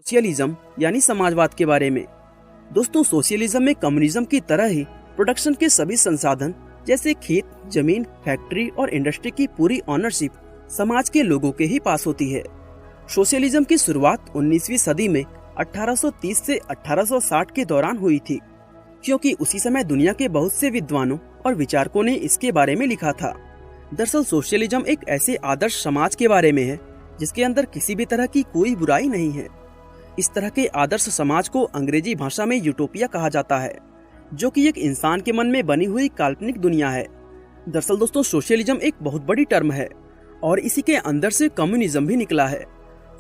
Socialism यानी समाजवाद के बारे में। दोस्तों, सोशलिज्म में कम्युनिज्म की तरह ही प्रोडक्शन के सभी संसाधन जैसे खेत, जमीन, फैक्ट्री और इंडस्ट्री की पूरी ऑनरशिप समाज के लोगों के ही पास होती है। सोशलिज्म की शुरुआत 19वीं सदी में 1830 से 1860 के दौरान हुई थी, क्योंकि उसी समय दुनिया के बहुत से विद्वानों और विचारकों ने इसके बारे में लिखा था। दरअसल सोशलिज्म एक ऐसे आदर्श समाज के बारे में है जिसके अंदर किसी भी तरह की कोई बुराई नहीं है। इस तरह के आदर्श समाज को अंग्रेजी भाषा में यूटोपिया कहा जाता है, जो कि एक इंसान के मन में बनी हुई काल्पनिक दुनिया है। दरअसल दोस्तों, सोशलिज्म एक बहुत बड़ी टर्म है और इसी के अंदर से कम्युनिज्म भी निकला है।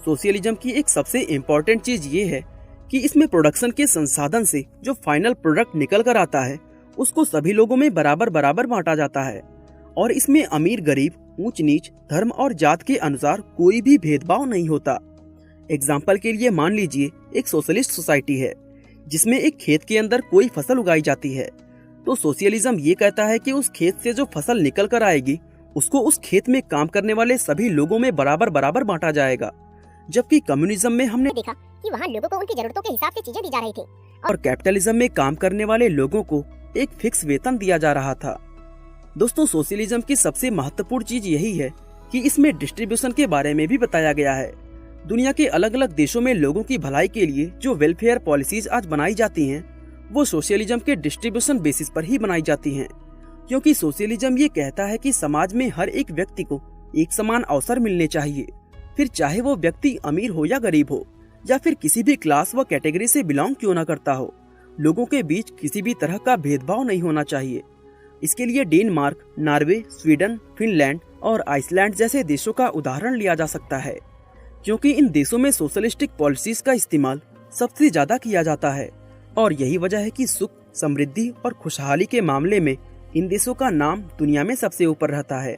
सोशलिज्म की एक सबसे इम्पोर्टेंट चीज ये है कि इसमें प्रोडक्शन के संसाधन से जो फाइनल प्रोडक्ट निकल कर आता है उसको सभी लोगों में बराबर बराबर बांटा जाता है और इसमें अमीर गरीब, ऊंच नीच, धर्म और जात के अनुसार कोई भी भेदभाव नहीं होता। एग्जाम्पल के लिए मान लीजिए एक सोशलिस्ट सोसाइटी है जिसमें एक खेत के अंदर कोई फसल उगाई जाती है, तो सोशलिज्म ये कहता है कि उस खेत से जो फसल निकल कर आएगी उसको उस खेत में काम करने वाले सभी लोगों में बराबर बराबर बांटा जाएगा। जबकि कम्युनिज्म में हमने देखा कि वहाँ लोगों को उनकी जरूरतों के हिसाब से चीजें दी जा रही थी और कैपिटलिज्म में काम करने वाले लोगों को एक फिक्स वेतन दिया जा रहा था। दोस्तों, सोशलिज्म की सबसे महत्वपूर्ण चीज यही है कि इसमें डिस्ट्रीब्यूशन के बारे में भी बताया गया है। दुनिया के अलग अलग देशों में लोगों की भलाई के लिए जो वेलफेयर पॉलिसीज आज बनाई जाती हैं, वो सोशलिज्म के डिस्ट्रीब्यूशन बेसिस पर ही बनाई जाती हैं, क्योंकि सोशलिज्म ये कहता है कि समाज में हर एक व्यक्ति को एक समान अवसर मिलने चाहिए, फिर चाहे वो व्यक्ति अमीर हो या गरीब हो या फिर किसी भी क्लास व कैटेगरी से बिलोंग क्यों न करता हो, लोगों के बीच किसी भी तरह का भेदभाव नहीं होना चाहिए। इसके लिए डेनमार्क, नॉर्वे, स्वीडन, फिनलैंड और आइसलैंड जैसे देशों का उदाहरण लिया जा सकता है, क्योंकि इन देशों में सोशलिस्टिक पॉलिसीज का इस्तेमाल सबसे ज्यादा किया जाता है और यही वजह है कि सुख, समृद्धि और खुशहाली के मामले में इन देशों का नाम दुनिया में सबसे ऊपर रहता है।